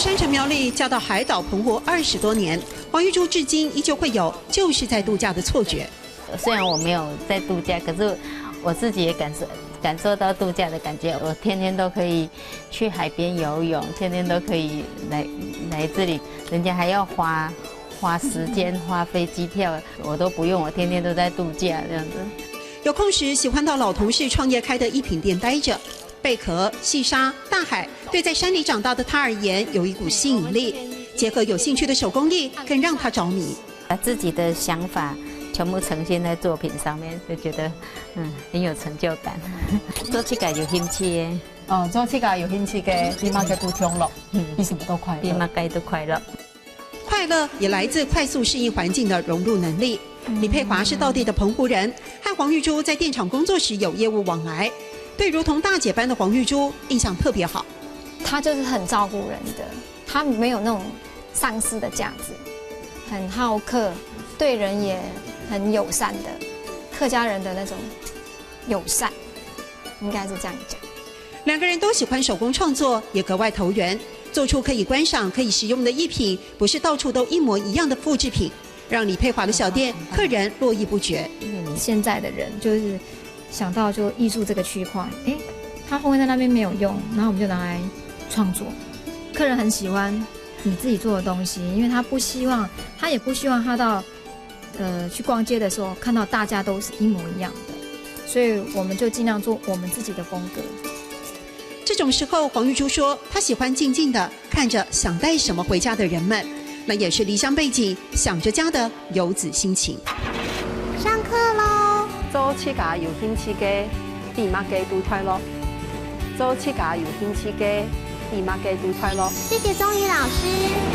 山城苗栗嫁到海岛澎湖20多年，黄玉珠至今依旧会有就是在度假的错觉。虽然我没有在度假，可是我自己也感受到度假的感觉。我天天都可以去海边游泳，天天都可以来这里，人家还要花时间、花飞机票，我都不用，我天天都在度假这样子。有空时喜欢到老同事创业开的一品店待着。贝壳、细沙、大海，对在山里长大的他而言有一股吸引力。结合有兴趣的手工艺，更让他着迷。把自己的想法全部呈现在作品上面，就觉得很有成就感。做起来有兴趣耶。做起来有兴趣嘅，起碼嘅都享樂，比什麼都快樂。比乜嘢都快樂。快乐也来自快速适应环境的融入能力。李佩华是道地的澎湖人，和黄玉珠在电厂工作时有业务往来。对如同大姐般的黄玉珠印象特别好，她就是很照顾人的，她没有那种上司的架子，很好客，对人也很友善的，客家人的那种友善，应该是这样讲。两个人都喜欢手工创作，也格外投缘，做出可以观赏、可以食用的艺品，不是到处都一模一样的复制品，让李佩华的小店客人络绎不绝。现在的人就是想到就艺术这个区块，他后面在那边没有用，然后我们就拿来创作。客人很喜欢你自己做的东西，因为他也不希望他到去逛街的时候看到大家都是一模一样的，所以我们就尽量做我们自己的风格。这种时候，黄玉珠说，她喜欢静静的看着想带什么回家的人们，那也是离乡背井想着家的游子心情。上课喽！做起家有兴趣嘅，比乜嘅都快樂。做起家有興趣嘅，比乜嘅都快樂。謝謝鐘宇老師。